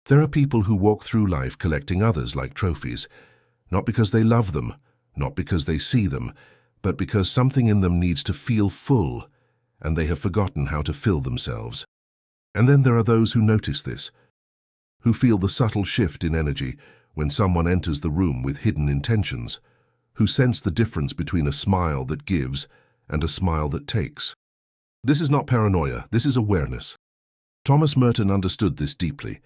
There are people who walk through life collecting others like trophies, not because they love them, not because they see them, but because something in them needs to feel full, and they have forgotten how to fill themselves. And then there are those who notice this, who feel the subtle shift in energy when someone enters the room with hidden intentions, who sense the difference between a smile that gives and a smile that takes. This is not paranoia, this is awareness. Thomas Merton understood this deeply.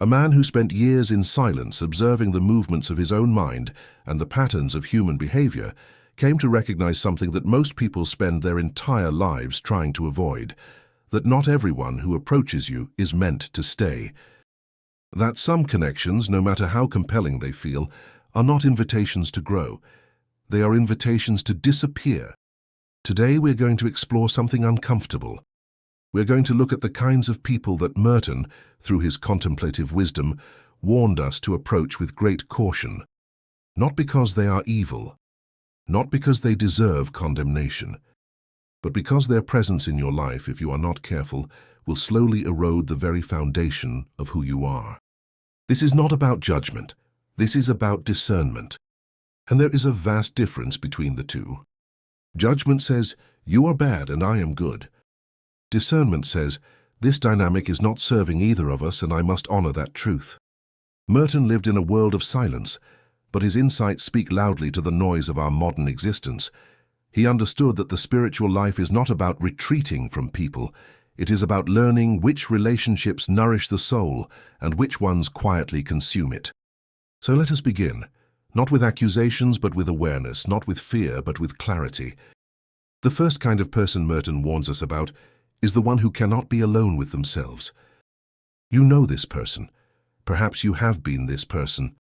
A man who spent years in silence observing the movements of his own mind and the patterns of human behavior came to recognize something that most people spend their entire lives trying to avoid, that not everyone who approaches you is meant to stay. That some connections, no matter how compelling they feel, are not invitations to grow. They are invitations to disappear. Today we're going to explore something uncomfortable. We're going to look at the kinds of people that Merton, through his contemplative wisdom, warned us to approach with great caution. Not because they are evil, not because they deserve condemnation, but because their presence in your life, if you are not careful, will slowly erode the very foundation of who you are. This is not about judgment. This is about discernment. And there is a vast difference between the two. Judgment says, you are bad and I am good. Discernment says, this dynamic is not serving either of us and I must honor that truth. Merton lived in a world of silence, but his insights speak loudly to the noise of our modern existence. He understood that the spiritual life is not about retreating from people. It is about learning which relationships nourish the soul and which ones quietly consume it. So let us begin, not with accusations but with awareness, not with fear but with clarity. The first kind of person Merton warns us about is the one who cannot be alone with themselves. You know this person. Perhaps you have been this person.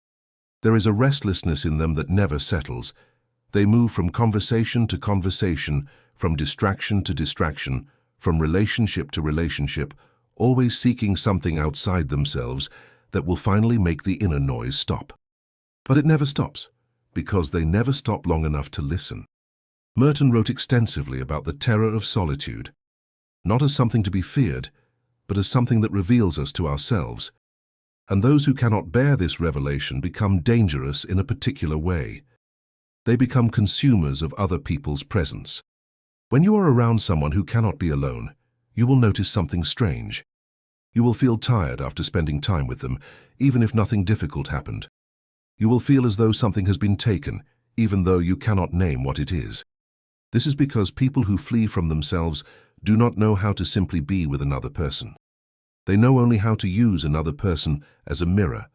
There is a restlessness in them that never settles. They move from conversation to conversation, from distraction to distraction, from relationship to relationship, always seeking something outside themselves that will finally make the inner noise stop. But it never stops, because they never stop long enough to listen. Merton wrote extensively about the terror of solitude, not as something to be feared, but as something that reveals us to ourselves. And those who cannot bear this revelation become dangerous in a particular way. They become consumers of other people's presence. When you are around someone who cannot be alone, you will notice something strange. You will feel tired after spending time with them, even if nothing difficult happened. You will feel as though something has been taken, even though you cannot name what it is. This is because people who flee from themselves do not know how to simply be with another person. They know only how to use another person as a mirror,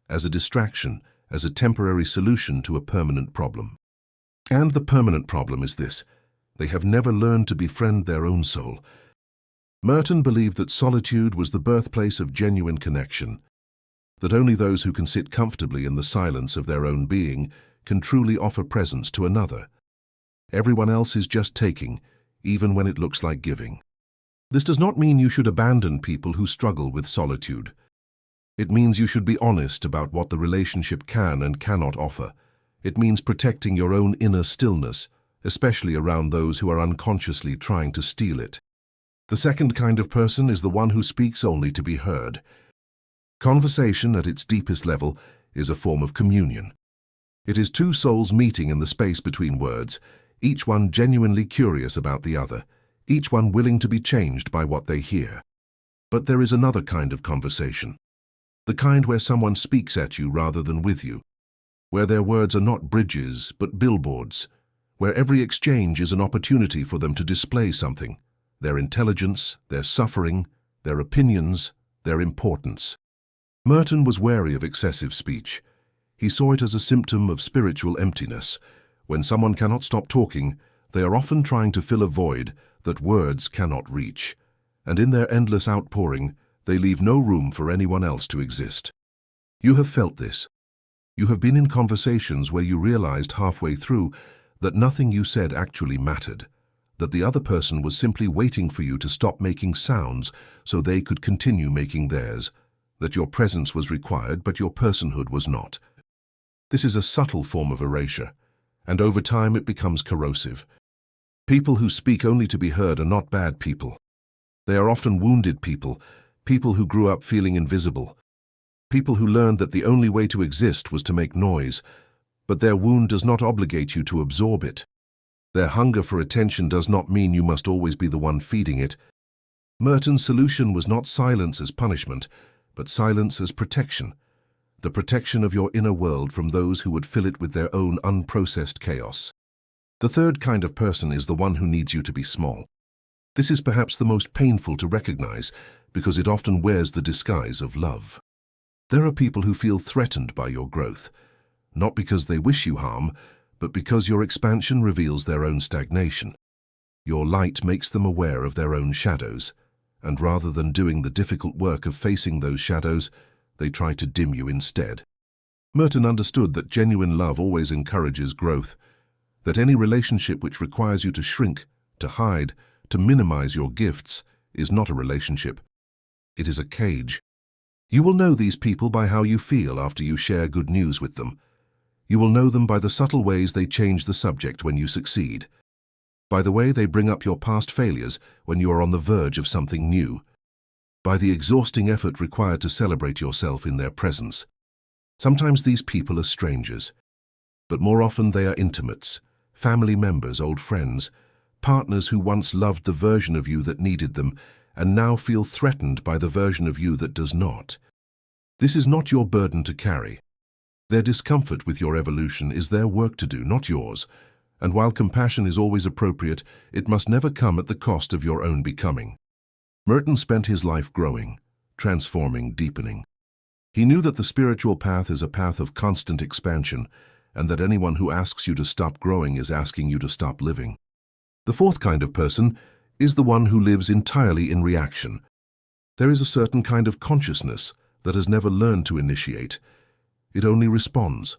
as a distraction, as a temporary solution to a permanent problem. And the permanent problem is this: they have never learned to befriend their own soul. Merton believed that solitude was the birthplace of genuine connection, that only those who can sit comfortably in the silence of their own being can truly offer presence to another. Everyone else is just taking, even when it looks like giving. This does not mean you should abandon people who struggle with solitude. It means you should be honest about what the relationship can and cannot offer. It means protecting your own inner stillness, especially around those who are unconsciously trying to steal it. The second kind of person is the one who speaks only to be heard. Conversation, at its deepest level, is a form of communion. It is two souls meeting in the space between words, each one genuinely curious about the other, each one willing to be changed by what they hear. But there is another kind of conversation, the kind where someone speaks at you rather than with you, where their words are not bridges but billboards, where every exchange is an opportunity for them to display something, their intelligence, their suffering, their opinions, their importance. Merton was wary of excessive speech. He saw it as a symptom of spiritual emptiness. When someone cannot stop talking, they are often trying to fill a void that words cannot reach, and in their endless outpouring, they leave no room for anyone else to exist. You have felt this. You have been in conversations where you realized halfway through that nothing you said actually mattered, that the other person was simply waiting for you to stop making sounds so they could continue making theirs, that your presence was required but your personhood was not. This is a subtle form of erasure, and over time it becomes corrosive. People who speak only to be heard are not bad people. They are often wounded people, people who grew up feeling invisible, People who learned that the only way to exist was to make noise, but their wound does not obligate you to absorb it. Their hunger for attention does not mean you must always be the one feeding it. Merton's solution was not silence as punishment, but silence as protection. The protection of your inner world from those who would fill it with their own unprocessed chaos. The third kind of person is the one who needs you to be small. This is perhaps the most painful to recognize because it often wears the disguise of love. There are people who feel threatened by your growth, not because they wish you harm, but because your expansion reveals their own stagnation. Your light makes them aware of their own shadows, and rather than doing the difficult work of facing those shadows, they try to dim you instead. Merton understood that genuine love always encourages growth, that any relationship which requires you to shrink, to hide, to minimize your gifts is not a relationship. It is a cage. You will know these people by how you feel after you share good news with them. You will know them by the subtle ways they change the subject when you succeed, by the way they bring up your past failures when you are on the verge of something new, by the exhausting effort required to celebrate yourself in their presence. Sometimes these people are strangers, but more often they are intimates, family members, old friends, partners who once loved the version of you that needed them and now feel threatened by the version of you that does not. This is not your burden to carry. Their discomfort with your evolution is their work to do, not yours, and while compassion is always appropriate, it must never come at the cost of your own becoming. Merton spent his life growing, transforming, deepening. He knew that the spiritual path is a path of constant expansion, and that anyone who asks you to stop growing is asking you to stop living. The fourth kind of person is the one who lives entirely in reaction. There is a certain kind of consciousness that has never learned to initiate. It only responds.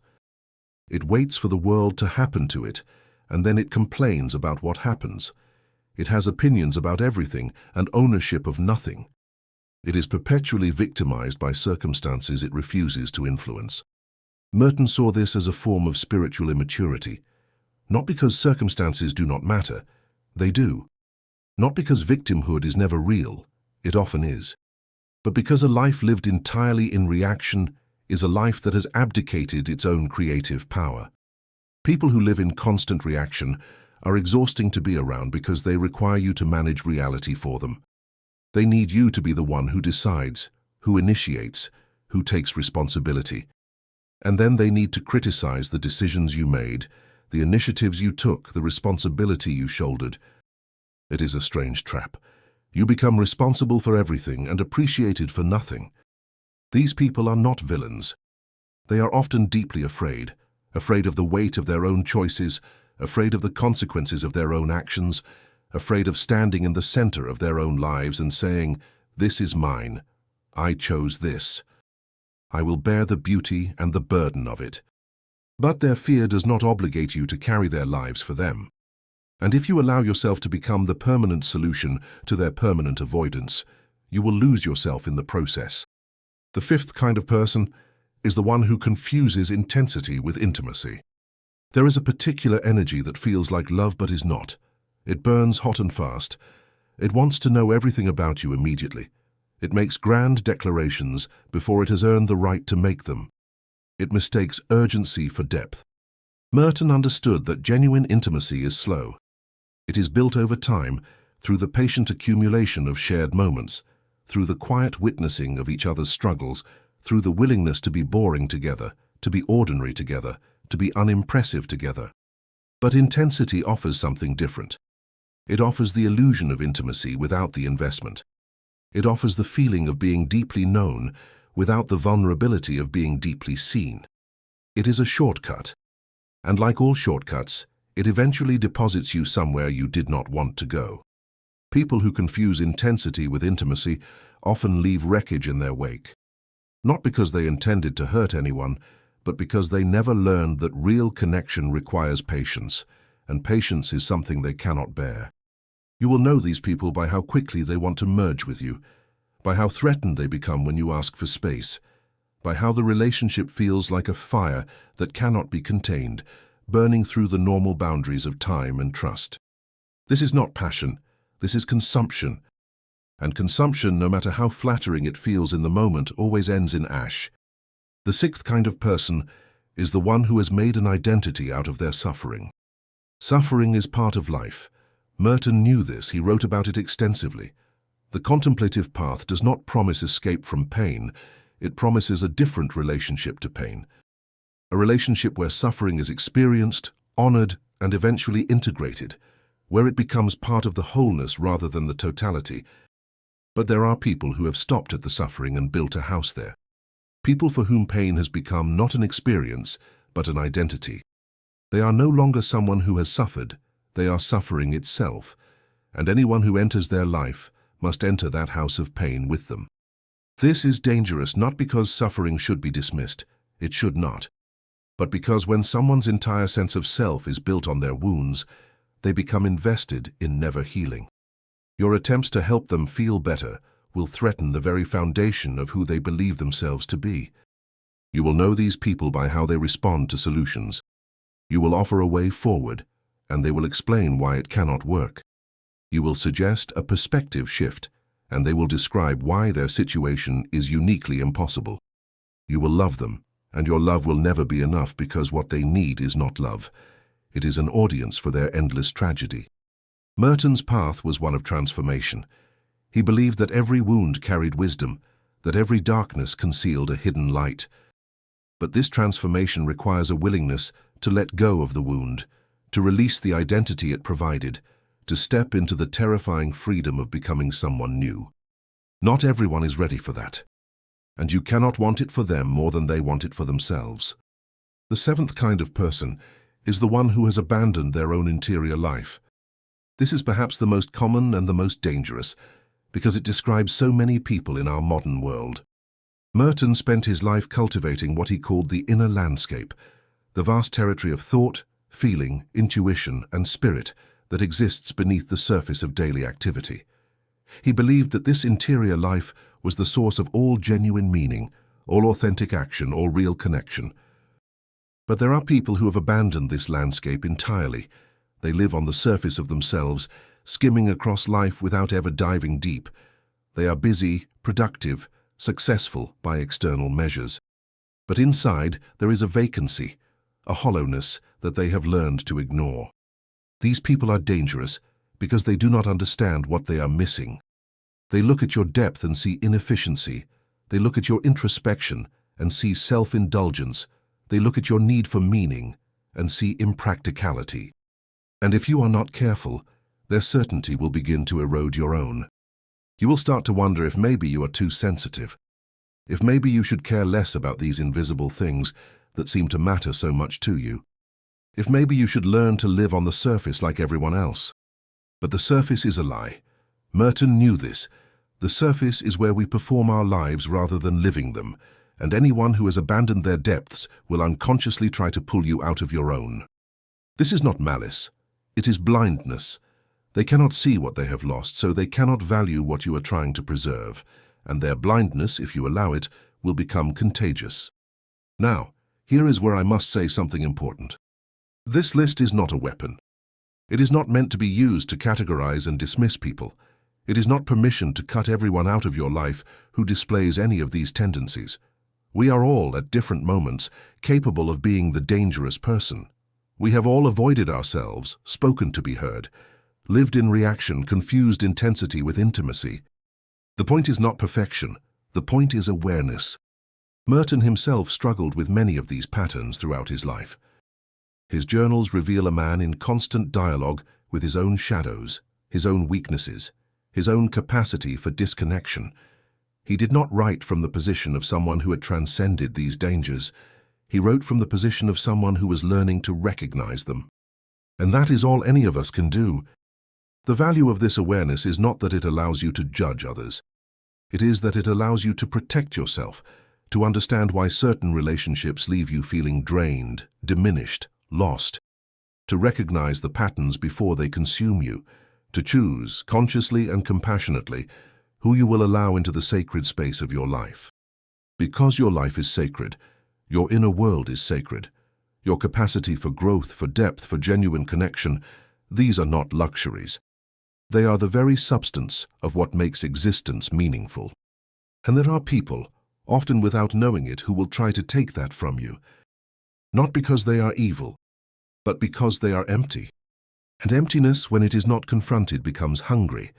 It waits for the world to happen to it, and then it complains about what happens. It has opinions about everything and ownership of nothing. It is perpetually victimized by circumstances it refuses to influence. Merton saw this as a form of spiritual immaturity, not because circumstances do not matter, they do. Not because victimhood is never real, it often is, but because a life lived entirely in reaction is a life that has abdicated its own creative power. People who live in constant reaction are exhausting to be around because they require you to manage reality for them. They need you to be the one who decides, who initiates, who takes responsibility. And then they need to criticize the decisions you made, the initiatives you took, the responsibility you shouldered. It is a strange trap. You become responsible for everything and appreciated for nothing. These people are not villains. They are often deeply afraid of the weight of their own choices, afraid of the consequences of their own actions, afraid of standing in the center of their own lives and saying, "This is mine. I chose this. I will bear the beauty and the burden of it." But their fear does not obligate you to carry their lives for them. And if you allow yourself to become the permanent solution to their permanent avoidance, you will lose yourself in the process. The fifth kind of person is the one who confuses intensity with intimacy. There is a particular energy that feels like love but is not. It burns hot and fast. It wants to know everything about you immediately. It makes grand declarations before it has earned the right to make them. It mistakes urgency for depth. Merton understood that genuine intimacy is slow. It is built over time through the patient accumulation of shared moments, through the quiet witnessing of each other's struggles, through the willingness to be boring together, to be ordinary together, to be unimpressive together. But intensity offers something different. It offers the illusion of intimacy without the investment. It offers the feeling of being deeply known without the vulnerability of being deeply seen. It is a shortcut, and like all shortcuts, it eventually deposits you somewhere you did not want to go. People who confuse intensity with intimacy often leave wreckage in their wake. Not because they intended to hurt anyone, but because they never learned that real connection requires patience, and patience is something they cannot bear. You will know these people by how quickly they want to merge with you, by how threatened they become when you ask for space, by how the relationship feels like a fire that cannot be contained, burning through the normal boundaries of time and trust. This is not passion, this is consumption. And consumption, no matter how flattering it feels in the moment, always ends in ash. The sixth kind of person is the one who has made an identity out of their suffering. Suffering is part of life. Merton knew this. He wrote about it extensively. The contemplative path does not promise escape from pain. It promises a different relationship to pain. A relationship where suffering is experienced, honored, and eventually integrated, where it becomes part of the wholeness rather than the totality. But there are people who have stopped at the suffering and built a house there. People for whom pain has become not an experience, but an identity. They are no longer someone who has suffered, they are suffering itself, and anyone who enters their life must enter that house of pain with them. This is dangerous not because suffering should be dismissed, it should not, but because when someone's entire sense of self is built on their wounds, they become invested in never healing. Your attempts to help them feel better will threaten the very foundation of who they believe themselves to be. You will know these people by how they respond to solutions. You will offer a way forward, and they will explain why it cannot work. You will suggest a perspective shift, and they will describe why their situation is uniquely impossible. You will love them, and your love will never be enough because what they need is not love. It is an audience for their endless tragedy. Merton's path was one of transformation. He believed that every wound carried wisdom, that every darkness concealed a hidden light. But this transformation requires a willingness to let go of the wound, to release the identity it provided, to step into the terrifying freedom of becoming someone new. Not everyone is ready for that, and you cannot want it for them more than they want it for themselves. The seventh kind of person is the one who has abandoned their own interior life. This is perhaps the most common and the most dangerous, because it describes so many people in our modern world. Merton spent his life cultivating what he called the inner landscape, the vast territory of thought, feeling, intuition, and spirit that exists beneath the surface of daily activity. He believed that this interior life was the source of all genuine meaning, all authentic action, all real connection. But there are people who have abandoned this landscape entirely. They live on the surface of themselves, skimming across life without ever diving deep. They are busy, productive, successful by external measures. But inside there is a vacancy, a hollowness that they have learned to ignore. These people are dangerous because they do not understand what they are missing. They look at your depth and see inefficiency. They look at your introspection and see self-indulgence. They look at your need for meaning and see impracticality. And if you are not careful, their certainty will begin to erode your own. You will start to wonder if maybe you are too sensitive, if maybe you should care less about these invisible things that seem to matter so much to you, if maybe you should learn to live on the surface like everyone else. But the surface is a lie. Merton knew this. The surface is where we perform our lives rather than living them, and anyone who has abandoned their depths will unconsciously try to pull you out of your own. This is not malice. It is blindness. They cannot see what they have lost, so they cannot value what you are trying to preserve, and their blindness, if you allow it, will become contagious. Now, here is where I must say something important. This list is not a weapon. It is not meant to be used to categorize and dismiss people. It is not permission to cut everyone out of your life who displays any of these tendencies. We are all, at different moments, capable of being the dangerous person. We have all avoided ourselves, spoken to be heard, lived in reaction, confused intensity with intimacy. The point is not perfection. The point is awareness. Merton himself struggled with many of these patterns throughout his life. His journals reveal a man in constant dialogue with his own shadows, his own weaknesses, his own capacity for disconnection. He did not write from the position of someone who had transcended these dangers. He wrote from the position of someone who was learning to recognize them. And that is all any of us can do. The value of this awareness is not that it allows you to judge others. It is that it allows you to protect yourself, to understand why certain relationships leave you feeling drained, diminished, lost, to recognize the patterns before they consume you, to choose, consciously and compassionately, who you will allow into the sacred space of your life. Because your life is sacred, your inner world is sacred. Your capacity for growth, for depth, for genuine connection, these are not luxuries. They are the very substance of what makes existence meaningful. And there are people, often without knowing it, who will try to take that from you. Not because they are evil, but because they are empty. And emptiness, when it is not confronted, becomes hungry.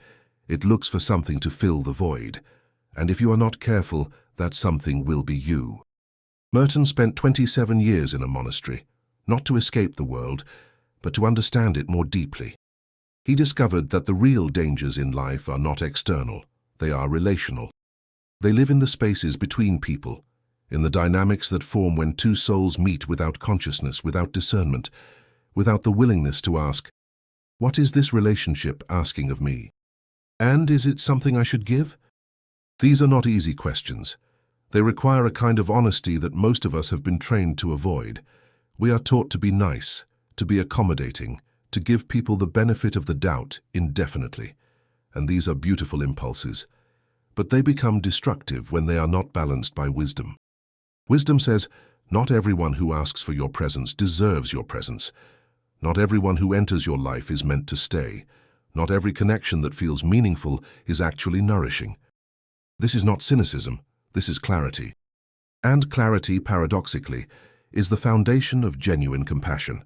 It looks for something to fill the void. And if you are not careful, that something will be you. Merton spent 27 years in a monastery, not to escape the world, but to understand it more deeply. He discovered that the real dangers in life are not external, they are relational. They live in the spaces between people, in the dynamics that form when two souls meet without consciousness, without discernment, without the willingness to ask, what is this relationship asking of me? And is it something I should give? These are not easy questions. They require a kind of honesty that most of us have been trained to avoid. We are taught to be nice, to be accommodating, to give people the benefit of the doubt indefinitely. And these are beautiful impulses. But they become destructive when they are not balanced by wisdom. Wisdom says, not everyone who asks for your presence deserves your presence. Not everyone who enters your life is meant to stay. Not every connection that feels meaningful is actually nourishing. This is not cynicism, this is clarity. And clarity, paradoxically, is the foundation of genuine compassion.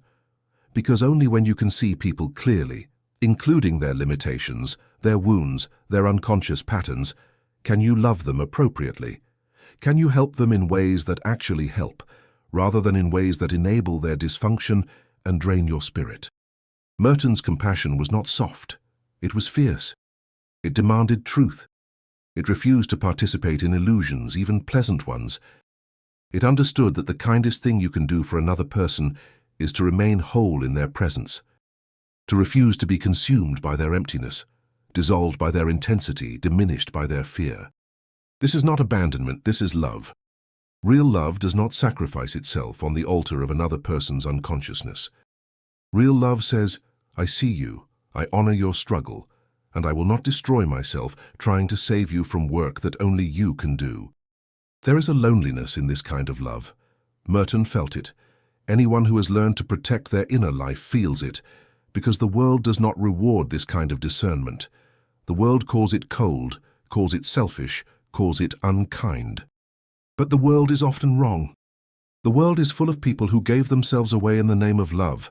Because only when you can see people clearly, including their limitations, their wounds, their unconscious patterns, can you love them appropriately. Can you help them in ways that actually help, rather than in ways that enable their dysfunction and drain your spirit? Merton's compassion was not soft, it was fierce. It demanded truth. It refused to participate in illusions, even pleasant ones. It understood that the kindest thing you can do for another person is to remain whole in their presence, to refuse to be consumed by their emptiness, dissolved by their intensity, diminished by their fear. This is not abandonment, this is love. Real love does not sacrifice itself on the altar of another person's unconsciousness. Real love says, I see you, I honor your struggle, and I will not destroy myself trying to save you from work that only you can do. There is a loneliness in this kind of love. Merton felt it. Anyone who has learned to protect their inner life feels it, because the world does not reward this kind of discernment. The world calls it cold, calls it selfish, calls it unkind. But the world is often wrong. The world is full of people who gave themselves away in the name of love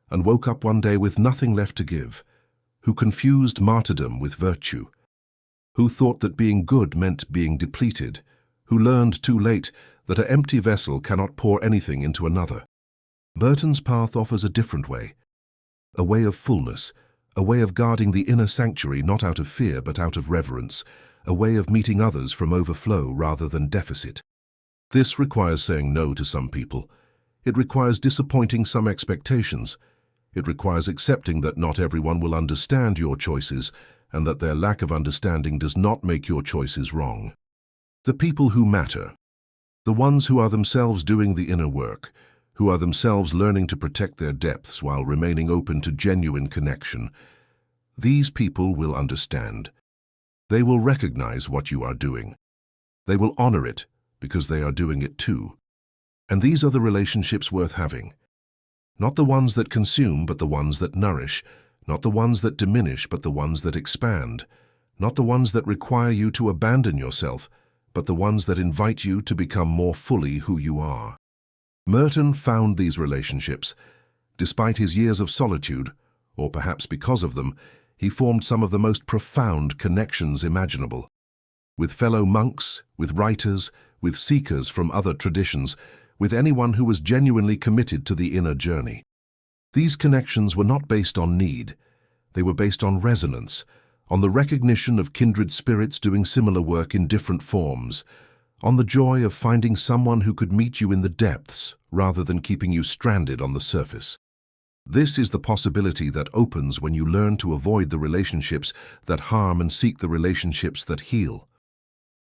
and woke up one day with nothing left to give, who confused martyrdom with virtue, who thought that being good meant being depleted, who learned too late that an empty vessel cannot pour anything into another. Merton's path offers a different way, a way of fullness, a way of guarding the inner sanctuary not out of fear but out of reverence, a way of meeting others from overflow rather than deficit. This requires saying no to some people. It requires disappointing some expectations. It requires accepting that not everyone will understand your choices and that their lack of understanding does not make your choices wrong. The people who matter, the ones who are themselves doing the inner work, who are themselves learning to protect their depths while remaining open to genuine connection, these people will understand. They will recognize what you are doing. They will honor it because they are doing it too. And these are the relationships worth having. Not the ones that consume, but the ones that nourish. Not the ones that diminish, but the ones that expand. Not the ones that require you to abandon yourself, but the ones that invite you to become more fully who you are. Merton found these relationships. Despite his years of solitude, or perhaps because of them, he formed some of the most profound connections imaginable. With fellow monks, with writers, with seekers from other traditions, with anyone who was genuinely committed to the inner journey. These connections were not based on need. They were based on resonance, on the recognition of kindred spirits doing similar work in different forms, on the joy of finding someone who could meet you in the depths rather than keeping you stranded on the surface. This is the possibility that opens when you learn to avoid the relationships that harm and seek the relationships that heal.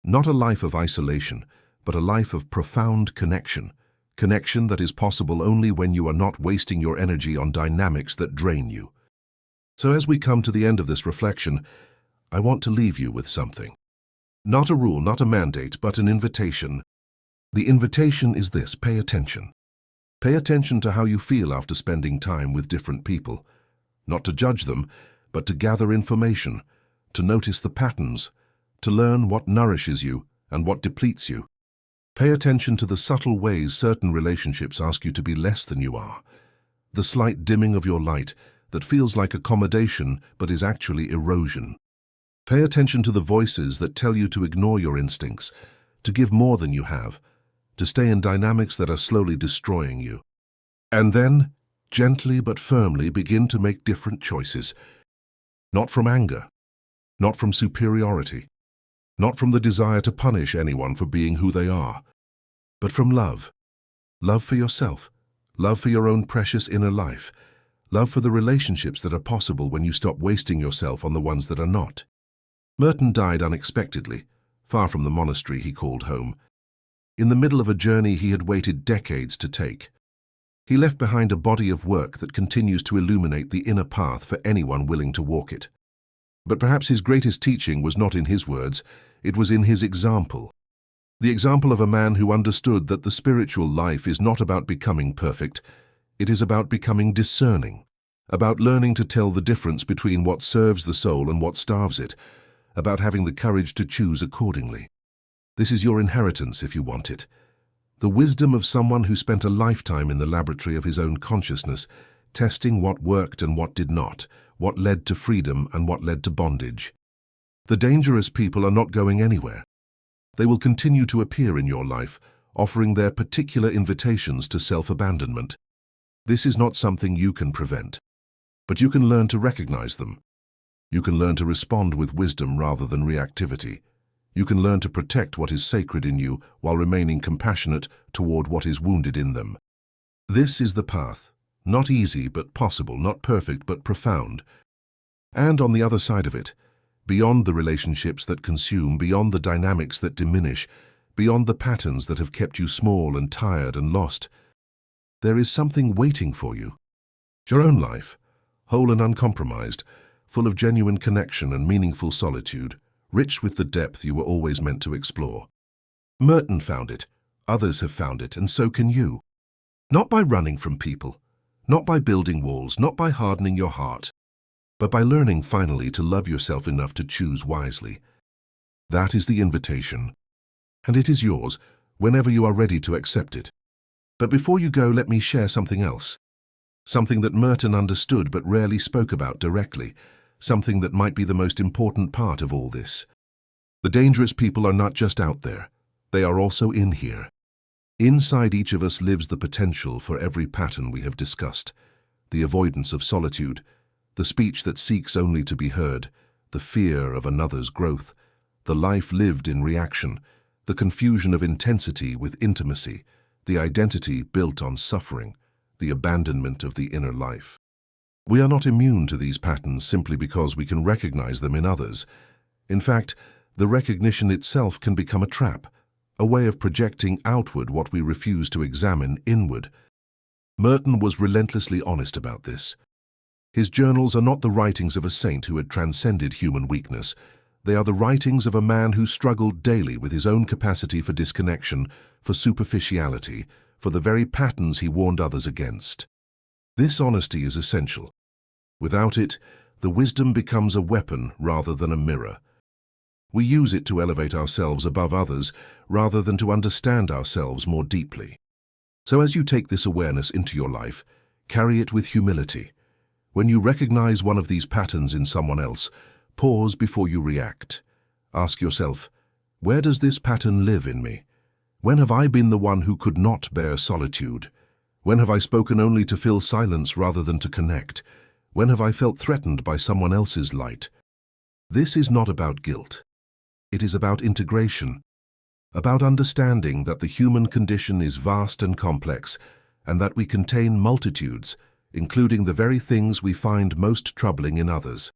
Not a life of isolation, but a life of profound connection. Connection that is possible only when you are not wasting your energy on dynamics that drain you. So as we come to the end of this reflection, I want to leave you with something. Not a rule, not a mandate, but an invitation. The invitation is this: pay attention. Pay attention to how you feel after spending time with different people. Not to judge them, but to gather information, to notice the patterns, to learn what nourishes you and what depletes you. Pay attention to the subtle ways certain relationships ask you to be less than you are. The slight dimming of your light that feels like accommodation but is actually erosion. Pay attention to the voices that tell you to ignore your instincts, to give more than you have, to stay in dynamics that are slowly destroying you. And then, gently but firmly begin to make different choices. Not from anger, not from superiority, not from the desire to punish anyone for being who they are, but from love. Love for yourself, love for your own precious inner life, love for the relationships that are possible when you stop wasting yourself on the ones that are not. Merton died unexpectedly, far from the monastery he called home, in the middle of a journey he had waited decades to take. He left behind a body of work that continues to illuminate the inner path for anyone willing to walk it. But perhaps his greatest teaching was not in his words, it was in his example. The example of a man who understood that the spiritual life is not about becoming perfect, it is about becoming discerning, about learning to tell the difference between what serves the soul and what starves it, about having the courage to choose accordingly. This is your inheritance if you want it. The wisdom of someone who spent a lifetime in the laboratory of his own consciousness, testing what worked and what did not, what led to freedom and what led to bondage. The dangerous people are not going anywhere. They will continue to appear in your life, offering their particular invitations to self-abandonment. This is not something you can prevent, but you can learn to recognize them. You can learn to respond with wisdom rather than reactivity. You can learn to protect what is sacred in you while remaining compassionate toward what is wounded in them. This is the path, not easy but possible, not perfect but profound. And on the other side of it, beyond the relationships that consume, beyond the dynamics that diminish, beyond the patterns that have kept you small and tired and lost, there is something waiting for you. Your own life, whole and uncompromised, full of genuine connection and meaningful solitude, rich with the depth you were always meant to explore. Merton found it, others have found it, and so can you. Not by running from people, not by building walls, not by hardening your heart, but by learning finally to love yourself enough to choose wisely. That is the invitation, and it is yours whenever you are ready to accept it. But before you go, let me share something else. Something that Merton understood but rarely spoke about directly. Something that might be the most important part of all this. The dangerous people are not just out there, they are also in here. Inside each of us lives the potential for every pattern we have discussed, the avoidance of solitude, the speech that seeks only to be heard, the fear of another's growth, the life lived in reaction, the confusion of intensity with intimacy, the identity built on suffering, the abandonment of the inner life. We are not immune to these patterns simply because we can recognize them in others. In fact, the recognition itself can become a trap, a way of projecting outward what we refuse to examine inward. Merton was relentlessly honest about this. His journals are not the writings of a saint who had transcended human weakness. They are the writings of a man who struggled daily with his own capacity for disconnection, for superficiality, for the very patterns he warned others against. This honesty is essential. Without it, the wisdom becomes a weapon rather than a mirror. We use it to elevate ourselves above others rather than to understand ourselves more deeply. So as you take this awareness into your life, carry it with humility. When you recognize one of these patterns in someone else, pause before you react. Ask yourself, where does this pattern live in me? When have I been the one who could not bear solitude? When have I spoken only to fill silence rather than to connect? When have I felt threatened by someone else's light? This is not about guilt. It is about integration, about understanding that the human condition is vast and complex, and that we contain multitudes, including the very things we find most troubling in others.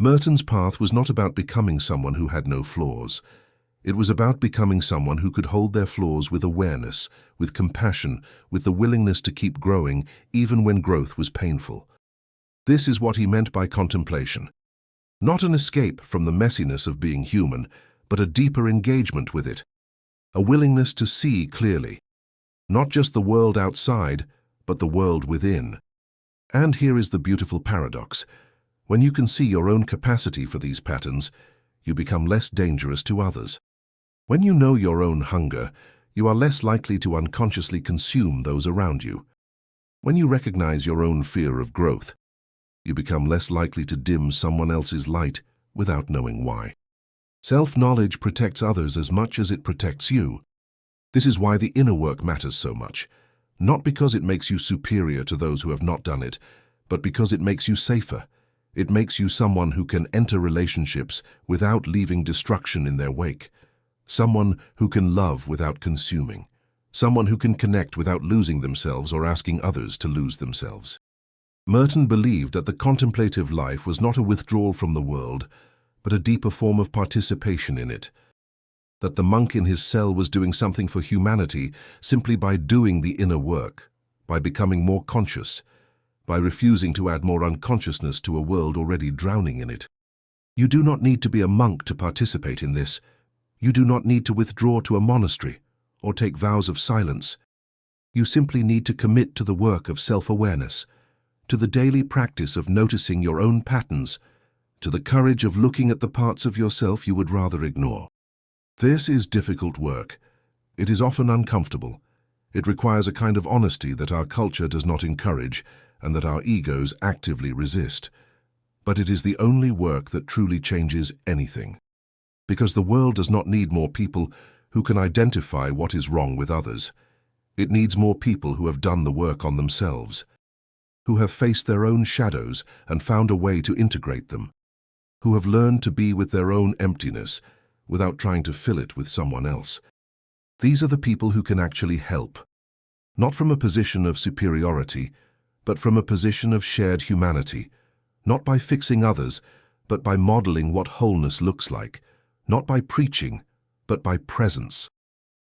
Merton's path was not about becoming someone who had no flaws. It was about becoming someone who could hold their flaws with awareness, with compassion, with the willingness to keep growing even when growth was painful. This is what he meant by contemplation. Not an escape from the messiness of being human, but a deeper engagement with it. A willingness to see clearly. Not just the world outside, but the world within. And here is the beautiful paradox. When you can see your own capacity for these patterns, you become less dangerous to others. When you know your own hunger, You are less likely to unconsciously consume those around you. When you recognize your own fear of growth, you become less likely to dim someone else's light without knowing why. Self-knowledge protects others as much as it protects you. This is why the inner work matters so much, not because it makes you superior to those who have not done it, but because it makes you safer. It makes you someone who can enter relationships without leaving destruction in their wake. Someone who can love without consuming. Someone who can connect without losing themselves or asking others to lose themselves. Merton believed that the contemplative life was not a withdrawal from the world, but a deeper form of participation in it. That the monk in his cell was doing something for humanity simply by doing the inner work, by becoming more conscious, by refusing to add more unconsciousness to a world already drowning in it. You do not need to be a monk to participate in this. You do not need to withdraw to a monastery or take vows of silence. You simply need to commit to the work of self-awareness, to the daily practice of noticing your own patterns, to the courage of looking at the parts of yourself you would rather ignore. This is difficult work. It is often uncomfortable. It requires a kind of honesty that our culture does not encourage and that our egos actively resist. But it is the only work that truly changes anything. Because the world does not need more people who can identify what is wrong with others. It needs more people who have done the work on themselves, who have faced their own shadows and found a way to integrate them, who have learned to be with their own emptiness without trying to fill it with someone else. These are the people who can actually help, not from a position of superiority, but from a position of shared humanity, not by fixing others, but by modeling what wholeness looks like, not by preaching, but by presence.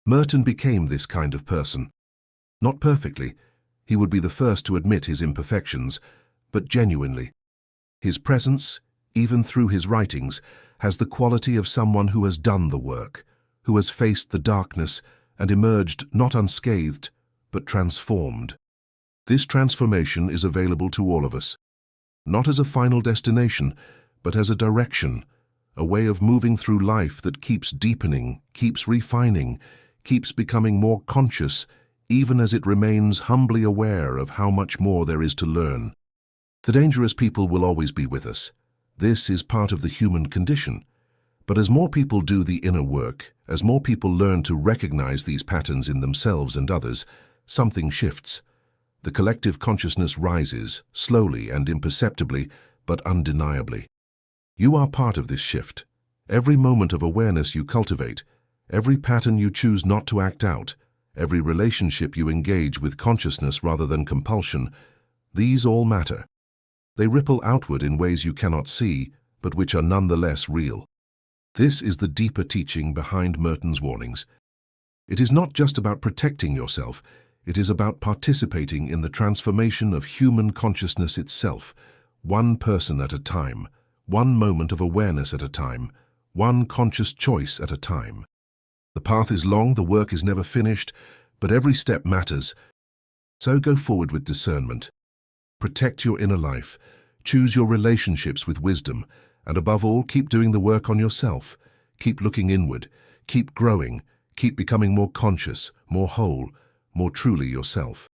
Merton became this kind of person. Not perfectly, he would be the first to admit his imperfections, but genuinely. His presence, even through his writings, has the quality of someone who has done the work, who has faced the darkness and emerged not unscathed, but transformed. This transformation is available to all of us, not as a final destination, but as a direction, a way of moving through life that keeps deepening, keeps refining, keeps becoming more conscious, even as it remains humbly aware of how much more there is to learn. The dangerous people will always be with us. This is part of the human condition. But as more people do the inner work, as more people learn to recognize these patterns in themselves and others, something shifts. The collective consciousness rises, slowly and imperceptibly, but undeniably. You are part of this shift. Every moment of awareness you cultivate, every pattern you choose not to act out, every relationship you engage with consciousness rather than compulsion, these all matter. They ripple outward in ways you cannot see, but which are nonetheless real. This is the deeper teaching behind Merton's warnings. It is not just about protecting yourself, it is about participating in the transformation of human consciousness itself, one person at a time, one moment of awareness at a time, one conscious choice at a time. The path is long, the work is never finished, but every step matters. So go forward with discernment. Protect your inner life, choose your relationships with wisdom, and above all, keep doing the work on yourself. Keep looking inward, keep growing, keep becoming more conscious, more whole, more truly yourself.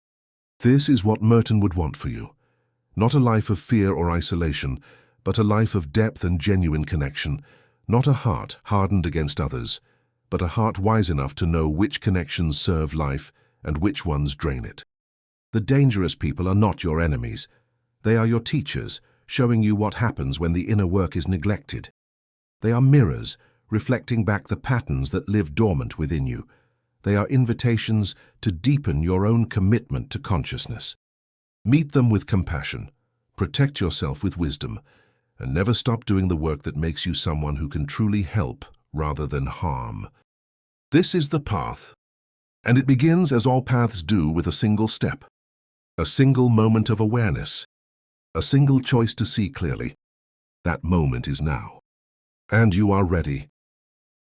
This is what Merton would want for you. Not a life of fear or isolation, but a life of depth and genuine connection. Not a heart hardened against others, but a heart wise enough to know which connections serve life and which ones drain it. The dangerous people are not your enemies. They are your teachers, showing you what happens when the inner work is neglected. They are mirrors, reflecting back the patterns that live dormant within you. They are invitations to deepen your own commitment to consciousness. Meet them with compassion, protect yourself with wisdom, and never stop doing the work that makes you someone who can truly help rather than harm. This is the path, and it begins, as all paths do, with a single step, a single moment of awareness, a single choice to see clearly. That moment is now. And you are ready.